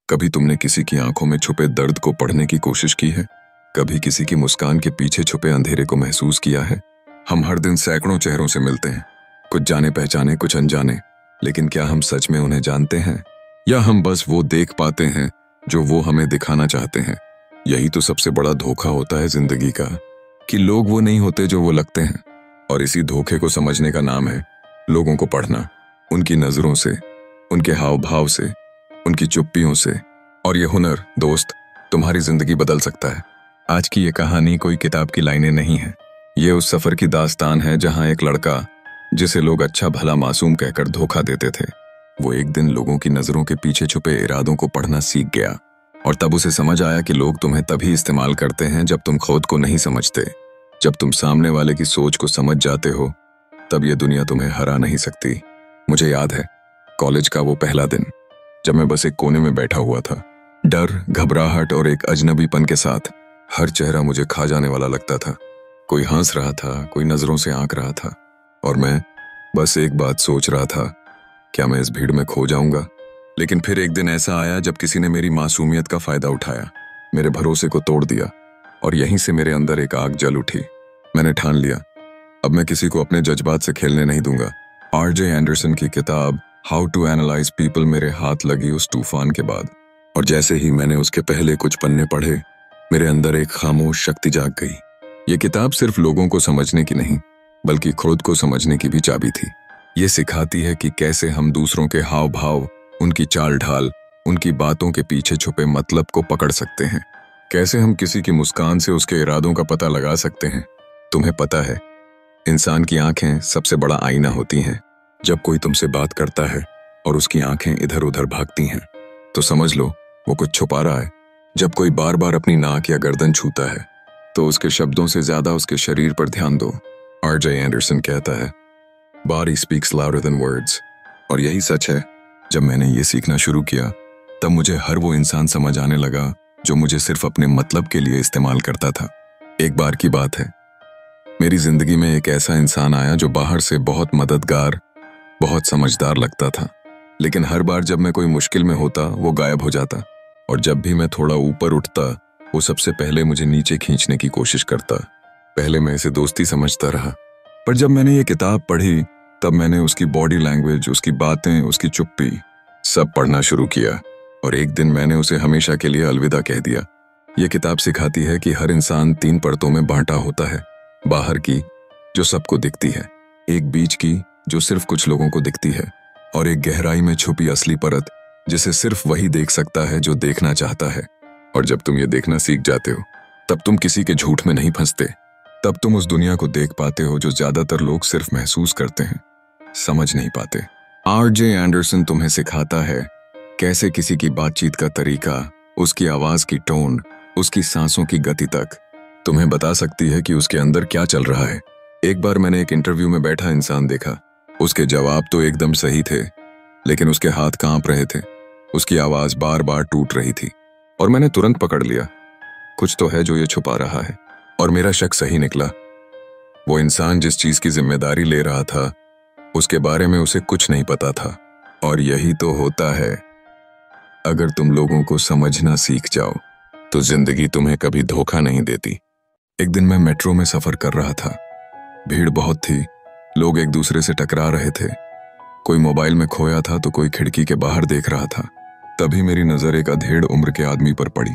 कभी तुमने किसी की आंखों में छुपे दर्द को पढ़ने की कोशिश की है? कभी किसी की मुस्कान के पीछे छुपे अंधेरे को महसूस किया है? हम हर दिन सैकड़ों चेहरों से मिलते हैं, कुछ जाने पहचाने, कुछ अनजाने, लेकिन क्या हम सच में उन्हें जानते हैं, या हम बस वो देख पाते हैं जो वो हमें दिखाना चाहते हैं? यही तो सबसे बड़ा धोखा होता है जिंदगी का, कि लोग वो नहीं होते जो वो लगते हैं। और इसी धोखे को समझने का नाम है लोगों को पढ़ना, उनकी नजरों से, उनके हाव भाव से, उनकी चुप्पियों से। और ये हुनर दोस्त तुम्हारी जिंदगी बदल सकता है। आज की ये कहानी कोई किताब की लाइनें नहीं है, ये उस सफर की दास्तान है जहां एक लड़का, जिसे लोग अच्छा भला मासूम कहकर धोखा देते थे, वो एक दिन लोगों की नजरों के पीछे छुपे इरादों को पढ़ना सीख गया। और तब उसे समझ आया कि लोग तुम्हें तभी इस्तेमाल करते हैं जब तुम खुद को नहीं समझते। जब तुम सामने वाले की सोच को समझ जाते हो, तब ये दुनिया तुम्हें हरा नहीं सकती। मुझे याद है कॉलेज का वो पहला दिन, जब मैं बस एक कोने में बैठा हुआ था, डर, घबराहट और एक अजनबीपन के साथ। हर चेहरा मुझे खा जाने वाला लगता था। कोई हंस रहा था, कोई नजरों से आंक रहा था, और मैं बस एक बात सोच रहा था, क्या मैं इस भीड़ में खो जाऊंगा? लेकिन फिर एक दिन ऐसा आया जब किसी ने मेरी मासूमियत का फायदा उठाया, मेरे भरोसे को तोड़ दिया, और यहीं से मेरे अंदर एक आग जल उठी। मैंने ठान लिया, अब मैं किसी को अपने जज्बात से खेलने नहीं दूंगा। आर.जे. एंडरसन की किताब हाउ टू एनालाइज पीपल मेरे हाथ लगी उस तूफान के बाद, और जैसे ही मैंने उसके पहले कुछ पन्ने पढ़े, मेरे अंदर एक खामोश शक्ति जाग गई। ये किताब सिर्फ लोगों को समझने की नहीं, बल्कि खुद को समझने की भी चाबी थी। ये सिखाती है कि कैसे हम दूसरों के हाव भाव, उनकी चाल ढाल, उनकी बातों के पीछे छुपे मतलब को पकड़ सकते हैं। कैसे हम किसी की मुस्कान से उसके इरादों का पता लगा सकते हैं। तुम्हें पता है, इंसान की आंखें सबसे बड़ा आईना होती हैं। जब कोई तुमसे बात करता है और उसकी आंखें इधर उधर भागती हैं, तो समझ लो वो कुछ छुपा रहा है। जब कोई बार बार अपनी नाक या गर्दन छूता है, तो उसके शब्दों से ज्यादा उसके शरीर पर ध्यान दो। आर.जे. एंडरसन कहता है, body speaks louder than words. और यही सच है। जब मैंने ये सीखना शुरू किया, तब मुझे हर वो इंसान समझ आने लगा जो मुझे सिर्फ अपने मतलब के लिए इस्तेमाल करता था। एक बार की बात है, मेरी जिंदगी में एक ऐसा इंसान आया जो बाहर से बहुत मददगार, बहुत समझदार लगता था, लेकिन हर बार जब मैं कोई मुश्किल में होता, वो गायब हो जाता। और जब भी मैं थोड़ा ऊपर उठता, वो सबसे पहले मुझे नीचे खींचने की कोशिश करता। पहले मैं इसे दोस्ती समझता रहा, पर जब मैंने ये किताब पढ़ी, तब मैंने उसकी बॉडी लैंग्वेज, उसकी बातें, उसकी चुप्पी सब पढ़ना शुरू किया। और एक दिन मैंने उसे हमेशा के लिए अलविदा कह दिया। ये किताब सिखाती है कि हर इंसान 3 परतों में बांटा होता है। बाहर की, जो सबको दिखती है, एक बीच की, जो सिर्फ कुछ लोगों को दिखती है, और एक गहराई में छुपी असली परत, जिसे सिर्फ वही देख सकता है जो देखना चाहता है। और जब तुम ये देखना सीख जाते हो, तब तुम किसी के झूठ में नहीं फंसते। तब तुम उस दुनिया को देख पाते हो जो ज्यादातर लोग सिर्फ महसूस करते हैं, समझ नहीं पाते। आर.जे. एंडरसन तुम्हें सिखाता है कैसे किसी की बातचीत का तरीका, उसकी आवाज की टोन, उसकी सांसों की गति तक तुम्हें बता सकती है कि उसके अंदर क्या चल रहा है। एक बार मैंने एक इंटरव्यू में बैठा इंसान देखा। उसके जवाब तो एकदम सही थे, लेकिन उसके हाथ कांप रहे थे, उसकी आवाज बार बार टूट रही थी, और मैंने तुरंत पकड़ लिया, कुछ तो है जो ये छुपा रहा है। और मेरा शक सही निकला। वो इंसान जिस चीज की जिम्मेदारी ले रहा था, उसके बारे में उसे कुछ नहीं पता था। और यही तो होता है, अगर तुम लोगों को समझना सीख जाओ, तो जिंदगी तुम्हें कभी धोखा नहीं देती। एक दिन मैं मेट्रो में सफर कर रहा था। भीड़ बहुत थी, लोग एक दूसरे से टकरा रहे थे। कोई मोबाइल में खोया था तो कोई खिड़की के बाहर देख रहा था। तभी मेरी नजर एक अधेड़ उम्र के आदमी पर पड़ी।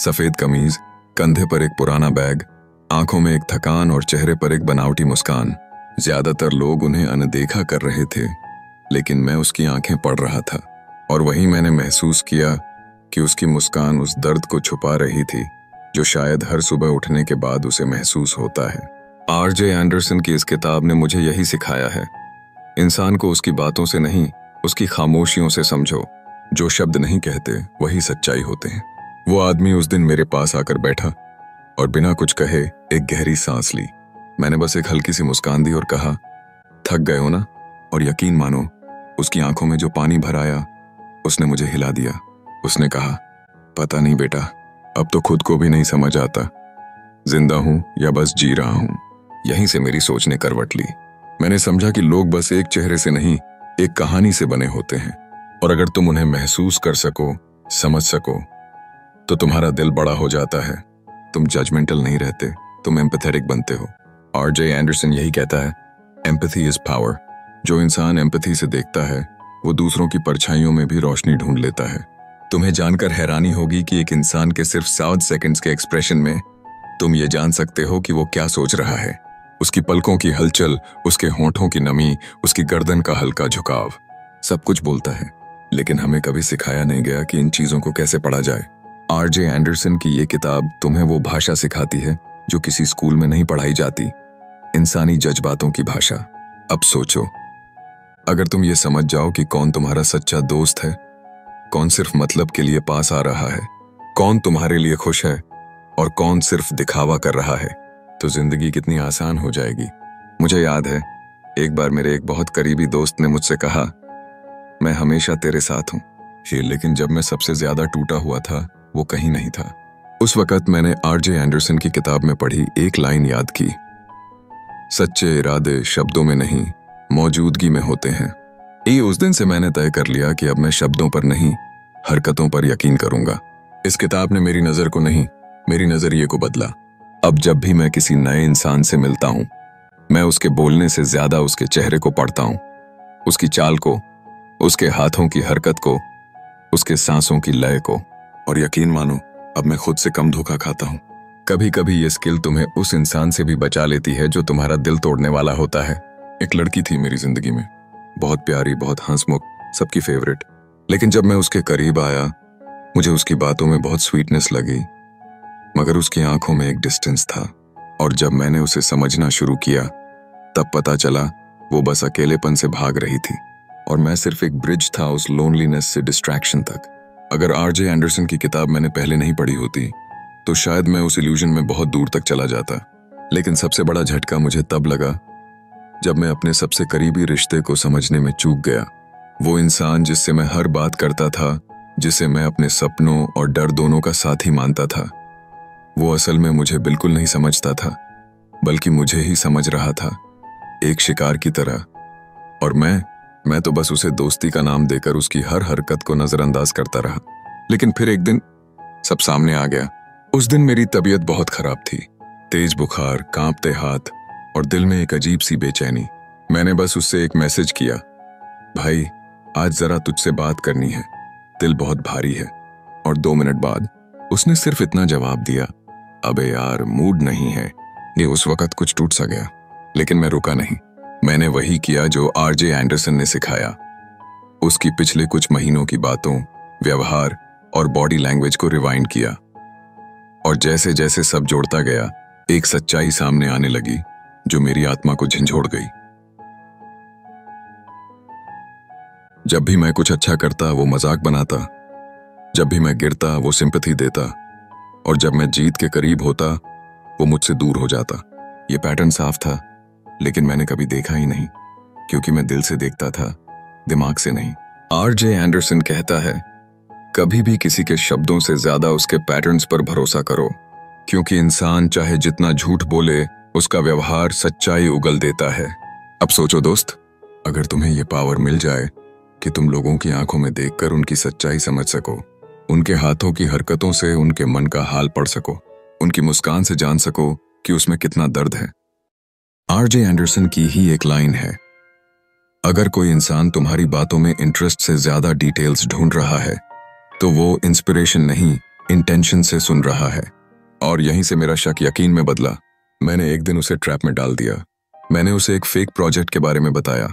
सफेद कमीज, कंधे पर एक पुराना बैग, आंखों में एक थकान और चेहरे पर एक बनावटी मुस्कान। ज्यादातर लोग उन्हें अनदेखा कर रहे थे, लेकिन मैं उसकी आंखें पढ़ रहा था। और वहीं मैंने महसूस किया कि उसकी मुस्कान उस दर्द को छुपा रही थी जो शायद हर सुबह उठने के बाद उसे महसूस होता है। आर.जे. एंडरसन की इस किताब ने मुझे यही सिखाया है, इंसान को उसकी बातों से नहीं, उसकी खामोशियों से समझो। जो शब्द नहीं कहते, वही सच्चाई होते हैं। वो आदमी उस दिन मेरे पास आकर बैठा और बिना कुछ कहे एक गहरी सांस ली। मैंने बस एक हल्की सी मुस्कान दी और कहा, थक गए हो ना? और यकीन मानो, उसकी आंखों में जो पानी भर आया, उसने मुझे हिला दिया। उसने कहा, पता नहीं बेटा, अब तो खुद को भी नहीं समझ आता, जिंदा हूं या बस जी रहा हूं। यहीं से मेरी सोच ने करवट ली। मैंने समझा कि लोग बस एक चेहरे से नहीं, एक कहानी से बने होते हैं, और अगर तुम उन्हें महसूस कर सको, समझ सको तो तुम्हारा दिल बड़ा हो जाता है। तुम जजमेंटल नहीं रहते, तुम एम्पैथेटिक बनते हो। आरजे एंडरसन यही कहता है, एम्पैथी इज पावर। जो इंसान एम्पैथी से देखता है वो दूसरों की परछाइयों में भी रोशनी ढूंढ लेता है। तुम्हें जानकर हैरानी होगी कि एक इंसान के सिर्फ 7 सेकंड्स के एक्सप्रेशन में तुम ये जान सकते हो कि वो क्या सोच रहा है। उसकी पलकों की हलचल, उसके होंठों की नमी, उसकी गर्दन का हल्का झुकाव, सब कुछ बोलता है। लेकिन हमें कभी सिखाया नहीं गया कि इन चीजों को कैसे पढ़ा जाए। आरजे एंडरसन की ये किताब तुम्हें वो भाषा सिखाती है जो किसी स्कूल में नहीं पढ़ाई जाती, इंसानी जज्बातों की भाषा। अब सोचो, अगर तुम ये समझ जाओ कि कौन तुम्हारा सच्चा दोस्त है, कौन सिर्फ मतलब के लिए पास आ रहा है, कौन तुम्हारे लिए खुश है और कौन सिर्फ दिखावा कर रहा है, तो जिंदगी कितनी आसान हो जाएगी। मुझे याद है, एक बार मेरे एक बहुत करीबी दोस्त ने मुझसे कहा, मैं हमेशा तेरे साथ हूं। लेकिन जब मैं सबसे ज्यादा टूटा हुआ था वो कहीं नहीं था। उस वक्त मैंने आरजे एंडरसन की किताब में पढ़ी एक लाइन याद की, सच्चे इरादे शब्दों में नहीं मौजूदगी में होते हैं। उस दिन से मैंने तय कर लिया कि अब मैं शब्दों पर नहीं, हरकतों पर यकीन करूंगा। इस किताब ने मेरी नजर को नहीं, मेरी नजरिए को बदला। अब जब भी मैं किसी नए इंसान से मिलता हूं, मैं उसके बोलने से ज्यादा उसके चेहरे को पढ़ता हूं, उसकी चाल को, उसके हाथों की हरकत को, उसके सांसों की लय को। और यकीन मानो, अब मैं खुद से कम धोखा खाता हूं। कभी कभी ये स्किल तुम्हें उस इंसान से भी बचा लेती है जो तुम्हारा दिल तोड़ने वाला होता है। एक लड़की थी मेरी जिंदगी में, बहुत प्यारी, बहुत हंसमुख, सबकी फेवरेट। लेकिन जब मैं उसके करीब आया, मुझे उसकी बातों में बहुत स्वीटनेस लगी, मगर उसकी आंखों में एक डिस्टेंस था। और जब मैंने उसे समझना शुरू किया, तब पता चला वो बस अकेलेपन से भाग रही थी और मैं सिर्फ एक ब्रिज था उस लोनलीनेस से डिस्ट्रैक्शन तक। अगर आरजे एंडरसन की किताब मैंने पहले नहीं पढ़ी होती तो शायद मैं उस इल्यूजन में बहुत दूर तक चला जाता। लेकिन सबसे बड़ा झटका मुझे तब लगा जब मैं अपने सबसे करीबी रिश्ते को समझने में चूक गया। वो इंसान जिससे मैं हर बात करता था, जिसे मैं अपने सपनों और डर दोनों का साथी मानता था, वो असल में मुझे बिल्कुल नहीं समझता था, बल्कि मुझे ही समझ रहा था, एक शिकार की तरह। और मैं तो बस उसे दोस्ती का नाम देकर उसकी हर हरकत को नजरअंदाज करता रहा। लेकिन फिर एक दिन सब सामने आ गया। उस दिन मेरी तबीयत बहुत खराब थी, तेज बुखार, कांपते हाथ और दिल में एक अजीब सी बेचैनी। मैंने बस उससे एक मैसेज किया, भाई आज जरा तुझसे बात करनी है, दिल बहुत भारी है। और 2 मिनट बाद उसने सिर्फ इतना जवाब दिया, अबे यार मूड नहीं है। ये उस वक्त कुछ टूट सा गया, लेकिन मैं रुका नहीं। मैंने वही किया जो आरजे एंडरसन ने सिखाया, उसकी पिछले कुछ महीनों की बातों, व्यवहार और बॉडी लैंग्वेज को रिवाइंड किया। और जैसे जैसे सब जोड़ता गया, एक सच्चाई सामने आने लगी जो मेरी आत्मा को झंझोड़ गई। जब भी मैं कुछ अच्छा करता वो मजाक बनाता, जब भी मैं गिरता वो सिंपैथी देता, और जब मैं जीत के करीब होता वो मुझसे दूर हो जाता। ये पैटर्न साफ था, लेकिन मैंने कभी देखा ही नहीं, क्योंकि मैं दिल से देखता था, दिमाग से नहीं। आरजे एंडरसन कहता है, कभी भी किसी के शब्दों से ज्यादा उसके पैटर्न्स पर भरोसा करो, क्योंकि इंसान चाहे जितना झूठ बोले, उसका व्यवहार सच्चाई उगल देता है। अब सोचो दोस्त, अगर तुम्हें यह पावर मिल जाए कि तुम लोगों की आंखों में देखकर उनकी सच्चाई समझ सको, उनके हाथों की हरकतों से उनके मन का हाल पढ़ सको, उनकी मुस्कान से जान सको कि उसमें कितना दर्द है। आरजे एंडरसन की ही एक लाइन है, अगर कोई इंसान तुम्हारी बातों में इंटरेस्ट से ज्यादा डिटेल्स ढूंढ रहा है तो वो इंस्पिरेशन नहीं, इंटेंशन से सुन रहा है। और यहीं से मेरा शक यकीन में बदला। मैंने एक दिन उसे ट्रैप में डाल दिया। मैंने उसे एक फेक प्रोजेक्ट के बारे में बताया,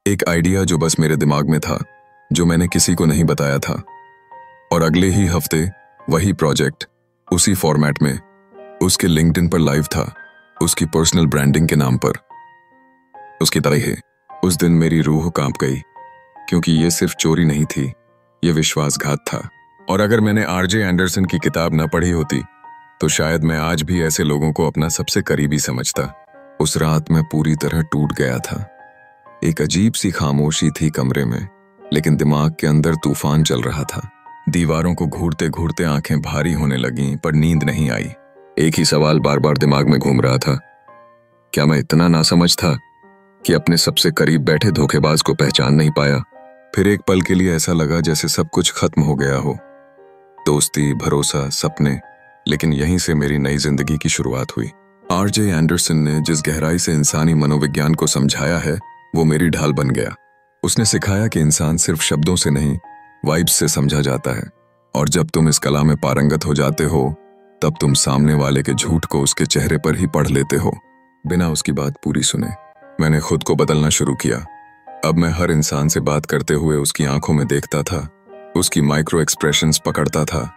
एक आइडिया जो बस मेरे दिमाग में था, जो मैंने किसी को नहीं बताया था। और अगले ही हफ्ते वही प्रोजेक्ट उसी फॉर्मेट में उसके लिंक्डइन पर लाइव था, उसकी पर्सनल ब्रांडिंग के नाम पर। उसकी तरह ही उस दिन मेरी रूह कांप गई, क्योंकि ये सिर्फ चोरी नहीं थी, ये विश्वासघात था। और अगर मैंने आरजे एंडरसन की किताब न पढ़ी होती तो शायद मैं आज भी ऐसे लोगों को अपना सबसे करीबी समझता। उस रात मैं पूरी तरह टूट गया था। एक अजीब सी खामोशी थी कमरे में, लेकिन दिमाग के अंदर तूफान चल रहा था। दीवारों को घूरते घूरते आंखें भारी होने लगीं, पर नींद नहीं आई। एक ही सवाल बार बार दिमाग में घूम रहा था, क्या मैं इतना नासमझ था कि अपने सबसे करीब बैठे धोखेबाज को पहचान नहीं पाया? फिर एक पल के लिए ऐसा लगा जैसे सब कुछ खत्म हो गया हो, दोस्ती, भरोसा, सपने। लेकिन यहीं से मेरी नई जिंदगी की शुरुआत हुई। आरजे एंडरसन ने जिस गहराई से इंसानी मनोविज्ञान को समझाया है, वो मेरी ढाल बन गया। उसने सिखाया कि इंसान सिर्फ शब्दों से नहीं, वाइब्स से समझा जाता है। और जब तुम इस कला में पारंगत हो जाते हो, तब तुम सामने वाले के झूठ को उसके चेहरे पर ही पढ़ लेते हो, बिना उसकी बात पूरी सुने। मैंने खुद को बदलना शुरू किया। अब मैं हर इंसान से बात करते हुए उसकी आंखों में देखता था, उसकी माइक्रो एक्सप्रेशंस पकड़ता था,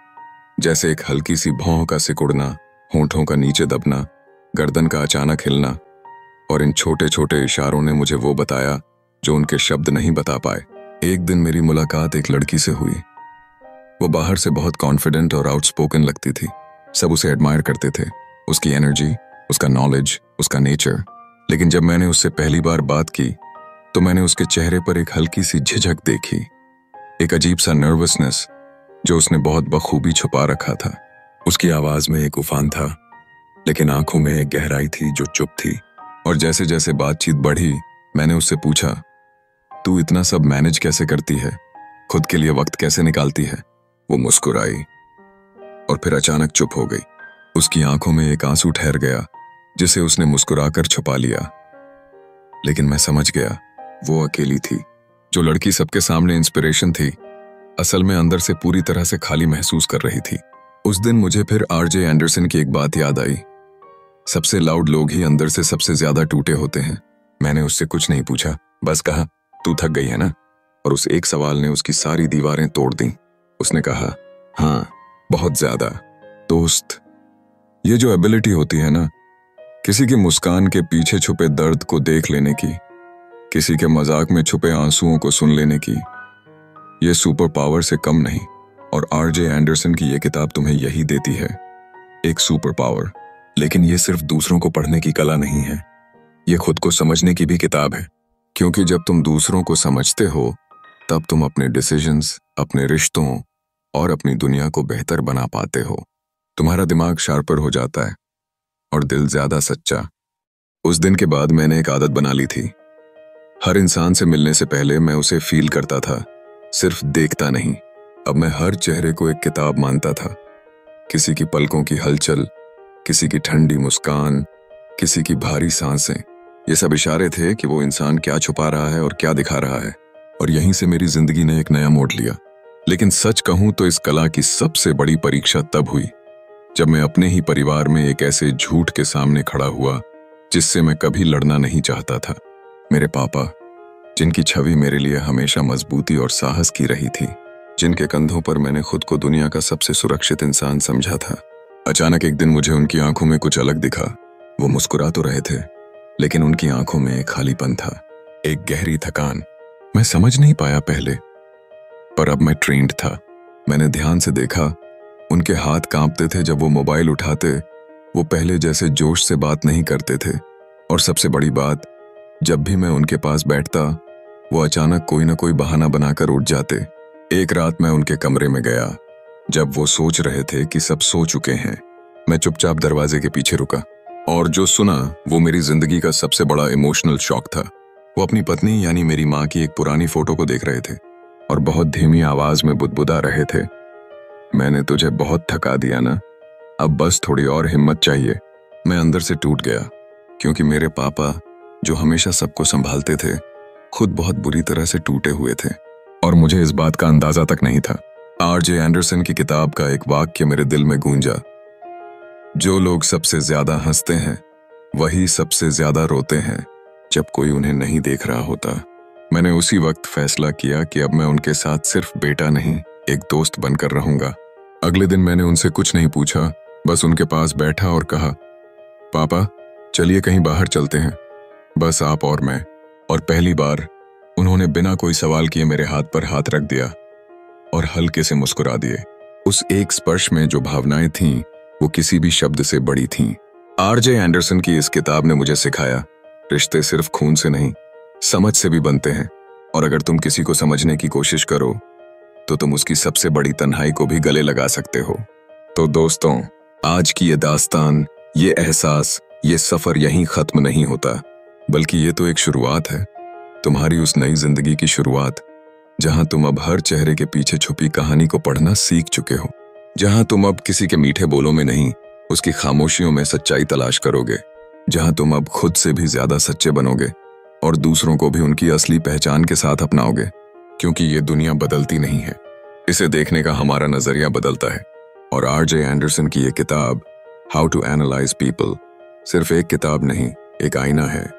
जैसे एक हल्की सी भौं का सिकुड़ना, होंठों का नीचे दबना, गर्दन का अचानक हिलना। और इन छोटे छोटे इशारों ने मुझे वो बताया जो उनके शब्द नहीं बता पाए। एक दिन मेरी मुलाकात एक लड़की से हुई। वो बाहर से बहुत कॉन्फिडेंट और आउटस्पोकन लगती थी। सब उसे एडमायर करते थे, उसकी एनर्जी, उसका नॉलेज, उसका नेचर। लेकिन जब मैंने उससे पहली बार बात की तो मैंने उसके चेहरे पर एक हल्की सी झिझक देखी, एक अजीब सा नर्वसनेस जो उसने बहुत बखूबी छुपा रखा था। उसकी आवाज में एक उफान था, लेकिन आंखों में एक गहराई थी जो चुप थी। और जैसे जैसे बातचीत बढ़ी, मैंने उससे पूछा, तू इतना सब मैनेज कैसे करती है, खुद के लिए वक्त कैसे निकालती है? वो मुस्कुराई और फिर अचानक चुप हो गई। उसकी आंखों में एक आंसू ठहर गया जिसे उसने मुस्कुराकर छुपा लिया। लेकिन मैं समझ गया, वो अकेली थी। जो लड़की सबके सामने इंस्पिरेशन थी, असल में अंदर से पूरी तरह से खाली महसूस कर रही थी। उस दिन मुझे फिर आरजे एंडरसन की एक बात याद आई, सबसे लाउड लोग ही अंदर से सबसे ज्यादा टूटे होते हैं। मैंने उससे कुछ नहीं पूछा, बस कहा, तू थक गई है ना? और उस एक सवाल ने उसकी सारी दीवारें तोड़ दी। उसने कहा, हाँ, बहुत ज्यादा। दोस्त, ये जो एबिलिटी होती है ना, किसी की मुस्कान के पीछे छुपे दर्द को देख लेने की, किसी के मजाक में छुपे आंसुओं को सुन लेने की, ये सुपर पावर से कम नहीं। और आरजे एंडरसन की ये किताब तुम्हें यही देती है, एक सुपर पावर। लेकिन ये सिर्फ दूसरों को पढ़ने की कला नहीं है, ये खुद को समझने की भी किताब है। क्योंकि जब तुम दूसरों को समझते हो, तब तुम अपने डिसीजंस, अपने रिश्तों और अपनी दुनिया को बेहतर बना पाते हो। तुम्हारा दिमाग शार्पर हो जाता है और दिल ज्यादा सच्चा। उस दिन के बाद मैंने एक आदत बना ली थी, हर इंसान से मिलने से पहले मैं उसे फील करता था, सिर्फ देखता नहीं। अब मैं हर चेहरे को एक किताब मानता था, किसी की पलकों की हलचल, किसी की ठंडी मुस्कान, किसी की भारी सांसें। ये सब इशारे थे कि वो इंसान क्या छुपा रहा है और क्या दिखा रहा है। और यहीं से मेरी जिंदगी ने एक नया मोड़ लिया। लेकिन सच कहूं तो इस कला की सबसे बड़ी परीक्षा तब हुई जब मैं अपने ही परिवार में एक ऐसे झूठ के सामने खड़ा हुआ जिससे मैं कभी लड़ना नहीं चाहता था। मेरे पापा, जिनकी छवि मेरे लिए हमेशा मजबूती और साहस की रही थी, जिनके कंधों पर मैंने खुद को दुनिया का सबसे सुरक्षित इंसान समझा था। अचानक एक दिन मुझे उनकी आंखों में कुछ अलग दिखा। वो मुस्कुरा तो रहे थे, लेकिन उनकी आंखों में एक खालीपन था, एक गहरी थकान। मैं समझ नहीं पाया पहले, पर अब मैं ट्रेंड था। मैंने ध्यान से देखा, उनके हाथ कांपते थे जब वो मोबाइल उठाते। वो पहले जैसे जोश से बात नहीं करते थे। और सबसे बड़ी बात, जब भी मैं उनके पास बैठता, वो अचानक कोई ना कोई बहाना बनाकर उठ जाते। एक रात मैं उनके कमरे में गया जब वो सोच रहे थे कि सब सो चुके हैं। मैं चुपचाप दरवाजे के पीछे रुका और जो सुना वो मेरी जिंदगी का सबसे बड़ा इमोशनल शॉक था। वो अपनी पत्नी यानी मेरी माँ की एक पुरानी फोटो को देख रहे थे और बहुत धीमी आवाज में बुदबुदा रहे थे, मैंने तुझे बहुत थका दिया ना, अब बस थोड़ी और हिम्मत चाहिए। मैं अंदर से टूट गया, क्योंकि मेरे पापा, जो हमेशा सबको संभालते थे, खुद बहुत बुरी तरह से टूटे हुए थे और मुझे इस बात का अंदाजा तक नहीं था। आरजे एंडरसन की किताब का एक वाक्य मेरे दिल में गूंजा, जो लोग सबसे ज्यादा हंसते हैं वही सबसे ज्यादा रोते हैं जब कोई उन्हें नहीं देख रहा होता। मैंने उसी वक्त फैसला किया कि अब मैं उनके साथ सिर्फ बेटा नहीं, एक दोस्त बनकर रहूंगा। अगले दिन मैंने उनसे कुछ नहीं पूछा, बस उनके पास बैठा और कहा, पापा चलिए कहीं बाहर चलते हैं, बस आप और मैं। और पहली बार उन्होंने बिना कोई सवाल किए मेरे हाथ पर हाथ रख दिया और हल्के से मुस्कुरा दिए। उस एक स्पर्श में जो भावनाएं थीं, वो किसी भी शब्द से बड़ी थीं। आरजे एंडरसन की इस किताब ने मुझे सिखाया, रिश्ते सिर्फ खून से नहीं, समझ से भी बनते हैं। और अगर तुम किसी को समझने की कोशिश करो तो तुम उसकी सबसे बड़ी तन्हाई को भी गले लगा सकते हो। तो दोस्तों, आज की ये दास्तान, ये एहसास, ये सफर यहीं खत्म नहीं होता, बल्कि ये तो एक शुरुआत है, तुम्हारी उस नई जिंदगी की शुरुआत, जहां तुम अब हर चेहरे के पीछे छुपी कहानी को पढ़ना सीख चुके हो। जहां तुम अब किसी के मीठे बोलों में नहीं, उसकी खामोशियों में सच्चाई तलाश करोगे। जहां तुम अब खुद से भी ज्यादा सच्चे बनोगे और दूसरों को भी उनकी असली पहचान के साथ अपनाओगे। क्योंकि ये दुनिया बदलती नहीं है, इसे देखने का हमारा नजरिया बदलता है। और आरजे एंडरसन की ये किताब हाउ टू एनालाइज पीपल सिर्फ एक किताब नहीं, एक आईना है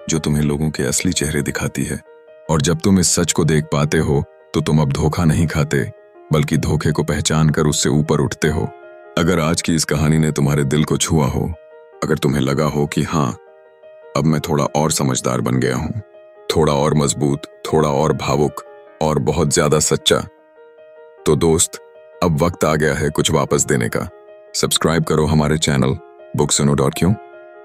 जो तुम्हें लोगों के असली चेहरे दिखाती है। और जब तुम इस सच को देख पाते हो तो तुम अब धोखा नहीं खाते, बल्कि धोखे को पहचान कर उससे ऊपर उठते हो। अगर आज की इस कहानी ने तुम्हारे दिल को छुआ हो, अगर तुम्हें लगा हो कि हाँ, अब मैं थोड़ा और समझदार बन गया हूं, थोड़ा और मजबूत, थोड़ा और भावुक और बहुत ज्यादा सच्चा, तो दोस्त, अब वक्त आ गया है कुछ वापस देने का। सब्सक्राइब करो हमारे चैनल booksuno.क्यों,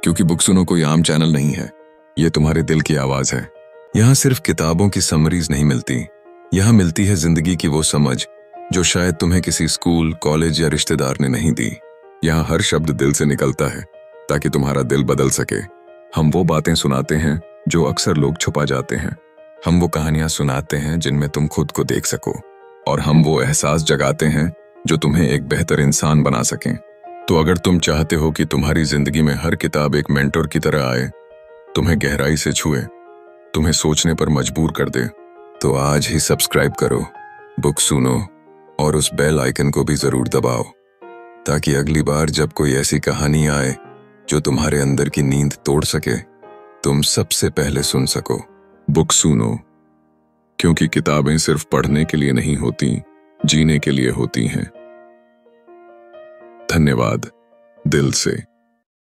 क्योंकि बुकसुनो कोई आम चैनल नहीं है, ये तुम्हारे दिल की आवाज है। यहाँ सिर्फ किताबों की समरीज नहीं मिलती, यहाँ मिलती है जिंदगी की वो समझ जो शायद तुम्हें किसी स्कूल, कॉलेज या रिश्तेदार ने नहीं दी। यहाँ हर शब्द दिल से निकलता है ताकि तुम्हारा दिल बदल सके। हम वो बातें सुनाते हैं जो अक्सर लोग छुपा जाते हैं। हम वो कहानियां सुनाते हैं जिनमें तुम खुद को देख सको। और हम वो एहसास जगाते हैं जो तुम्हें एक बेहतर इंसान बना सकें। तो अगर तुम चाहते हो कि तुम्हारी जिंदगी में हर किताब एक मेंटर की तरह आए, तुम्हें गहराई से छुए, तुम्हें सोचने पर मजबूर कर दे, तो आज ही सब्सक्राइब करो बुक सुनो और उस बेल आइकन को भी जरूर दबाओ, ताकि अगली बार जब कोई ऐसी कहानी आए जो तुम्हारे अंदर की नींद तोड़ सके, तुम सबसे पहले सुन सको। बुक सुनो, क्योंकि किताबें सिर्फ पढ़ने के लिए नहीं होती, जीने के लिए होती हैं। धन्यवाद दिल से।